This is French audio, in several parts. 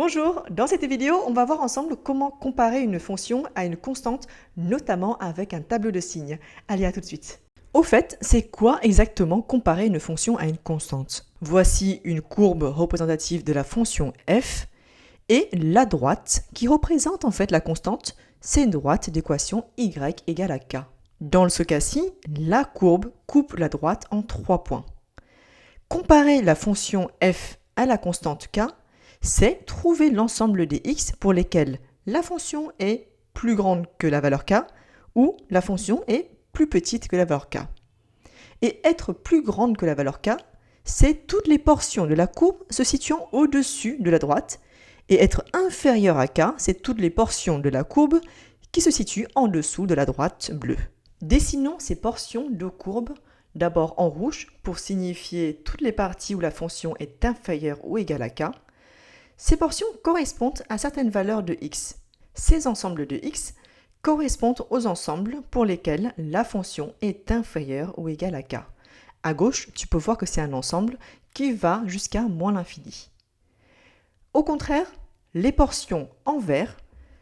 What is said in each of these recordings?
Bonjour, dans cette vidéo, on va voir ensemble comment comparer une fonction à une constante, notamment avec un tableau de signes. Allez, à tout de suite. Au fait, c'est quoi exactement comparer une fonction à une constante? Voici une courbe représentative de la fonction f, et la droite, qui représente en fait la constante, c'est une droite d'équation y égale à k. Dans ce cas-ci, la courbe coupe la droite en 3 points. Comparer la fonction f à la constante k, c'est trouver l'ensemble des x pour lesquels la fonction est plus grande que la valeur k ou la fonction est plus petite que la valeur k. Et être plus grande que la valeur k, c'est toutes les portions de la courbe se situant au-dessus de la droite, et être inférieur à k, c'est toutes les portions de la courbe qui se situent en dessous de la droite bleue. Dessinons ces portions de courbe d'abord en rouge pour signifier toutes les parties où la fonction est inférieure ou égale à k. Ces portions correspondent à certaines valeurs de x. Ces ensembles de x correspondent aux ensembles pour lesquels la fonction est inférieure ou égale à k. À gauche, tu peux voir que c'est un ensemble qui va jusqu'à moins l'infini. Au contraire, les portions en vert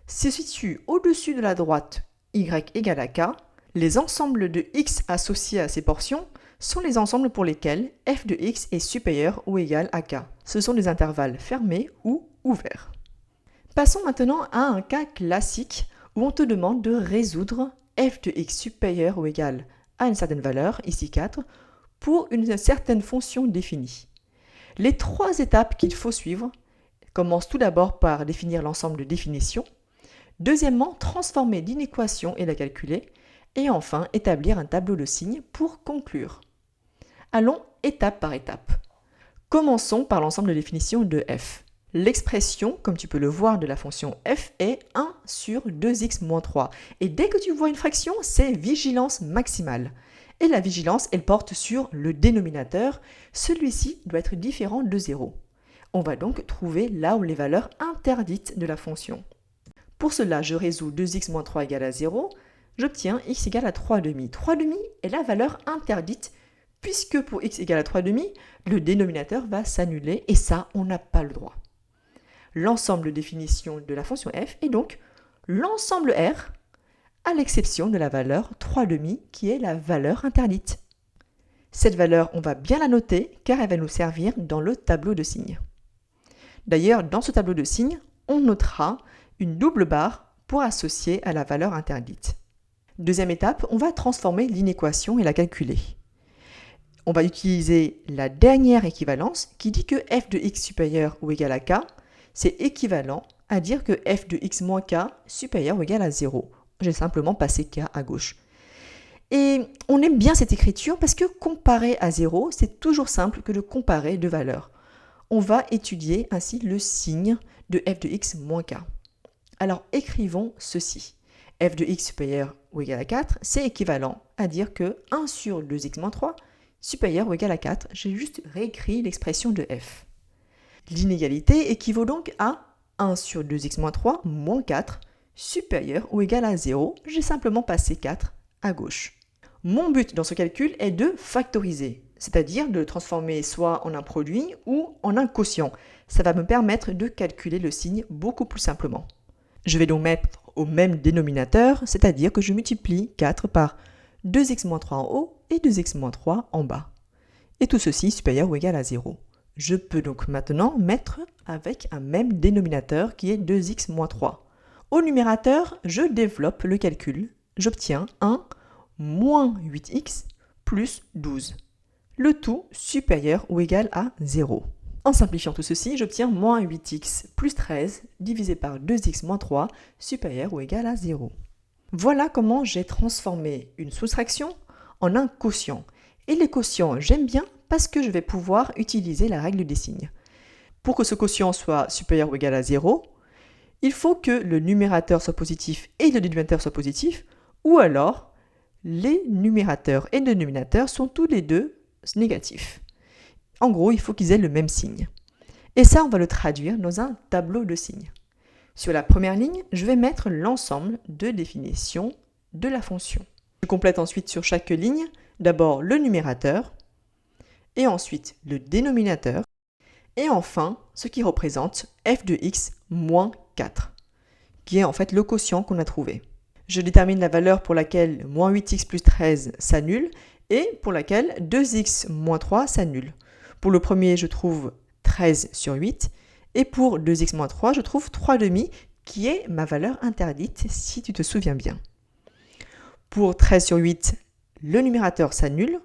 se situent au-dessus de la droite y égale à k. Les ensembles de x associés à ces portions sont les ensembles pour lesquels f de x est supérieur ou égal à k. Ce sont des intervalles fermés ou ouverts. Passons maintenant à un cas classique où on te demande de résoudre f de x supérieur ou égal à une certaine valeur, ici 4, pour une certaine fonction définie. Les 3 étapes qu'il faut suivre commencent tout d'abord par définir l'ensemble de définitions, deuxièmement, transformer l'inéquation et la calculer, et enfin, établir un tableau de signes pour conclure. Allons étape par étape. Commençons par l'ensemble de définition de f. L'expression, comme tu peux le voir, de la fonction f est 1 sur 2x moins 3. Et dès que tu vois une fraction, c'est vigilance maximale. Et la vigilance, elle porte sur le dénominateur. Celui-ci doit être différent de 0. On va donc trouver là où les valeurs interdites de la fonction. Pour cela, je résous 2x moins 3 égale à 0. J'obtiens x égale à 3,5. 3,5 est la valeur interdite, puisque pour x égale à 3,5, le dénominateur va s'annuler, et ça, on n'a pas le droit. L'ensemble de définition de la fonction f est donc l'ensemble R, à l'exception de la valeur 3,5, qui est la valeur interdite. Cette valeur, on va bien la noter, car elle va nous servir dans le tableau de signes. D'ailleurs, dans ce tableau de signes, on notera une double barre pour associer à la valeur interdite. Deuxième étape, on va transformer l'inéquation et la calculer. On va utiliser la dernière équivalence qui dit que f de x supérieur ou égal à k, c'est équivalent à dire que f de x moins k supérieur ou égal à 0. J'ai simplement passé k à gauche. Et on aime bien cette écriture parce que comparer à 0, c'est toujours simple que de comparer deux valeurs. On va étudier ainsi le signe de f de x moins k. Alors écrivons ceci. F de x supérieur ou égal à 4, c'est équivalent à dire que 1 sur 2x moins 3 supérieur ou égal à 4. J'ai juste réécrit l'expression de f. L'inégalité équivaut donc à 1 sur 2x moins 3 moins 4 supérieur ou égal à 0. J'ai simplement passé 4 à gauche. Mon but dans ce calcul est de factoriser, c'est-à-dire de le transformer soit en un produit ou en un quotient. Ça va me permettre de calculer le signe beaucoup plus simplement. Je vais donc mettre au même dénominateur, c'est-à-dire que je multiplie 4 par 2x-3 en haut et 2x-3 en bas. Et tout ceci supérieur ou égal à 0. Je peux donc maintenant mettre avec un même dénominateur qui est 2x-3. Au numérateur, je développe le calcul. J'obtiens 1 moins 8x plus 12. Le tout supérieur ou égal à 0. En simplifiant tout ceci, j'obtiens moins 8x plus 13 divisé par 2x moins 3 supérieur ou égal à 0. Voilà comment j'ai transformé une soustraction en un quotient. Et les quotients, j'aime bien parce que je vais pouvoir utiliser la règle des signes. Pour que ce quotient soit supérieur ou égal à 0, il faut que le numérateur soit positif et le dénominateur soit positif, ou alors les numérateurs et le dénominateur sont tous les deux négatifs. En gros, il faut qu'ils aient le même signe. Et ça, on va le traduire dans un tableau de signes. Sur la première ligne, je vais mettre l'ensemble de définitions de la fonction. Je complète ensuite sur chaque ligne, d'abord le numérateur, et ensuite le dénominateur, Et enfin, ce qui représente f de x moins 4, qui est en fait le quotient qu'on a trouvé. Je détermine la valeur pour laquelle moins 8x plus 13 s'annule et pour laquelle 2x moins 3 s'annule. Pour le premier, je trouve 13 sur 8 et pour 2x moins 3, je trouve 3,5 qui est ma valeur interdite si tu te souviens bien. Pour 13 sur 8, le numérateur s'annule,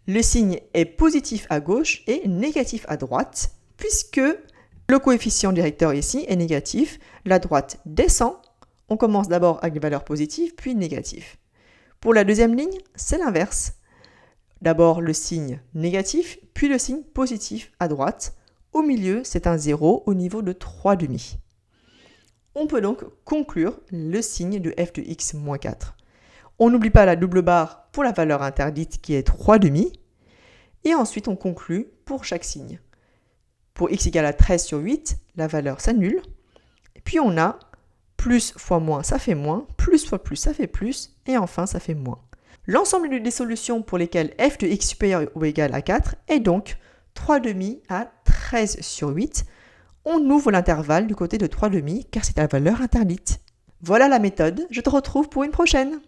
le signe est positif à gauche et négatif à droite puisque le coefficient directeur ici est négatif, la droite descend. On commence d'abord avec des valeurs positives, puis négatives. Pour la deuxième ligne, c'est l'inverse. D'abord le signe négatif, puis le signe positif à droite. Au milieu, c'est un 0 au niveau de 3,5. On peut donc conclure le signe de f de x moins 4. On n'oublie pas la double barre pour la valeur interdite qui est 3,5. Et ensuite, on conclut pour chaque signe. Pour x égale à 13 sur 8, la valeur s'annule. Puis on a plus fois moins, ça fait moins, plus fois plus, ça fait plus, et enfin, ça fait moins. L'ensemble des solutions pour lesquelles f de x supérieur ou égal à 4 est donc 3,5 à 13 sur 8. On ouvre l'intervalle du côté de 3,5 car c'est la valeur interdite. Voilà la méthode, je te retrouve pour une prochaine.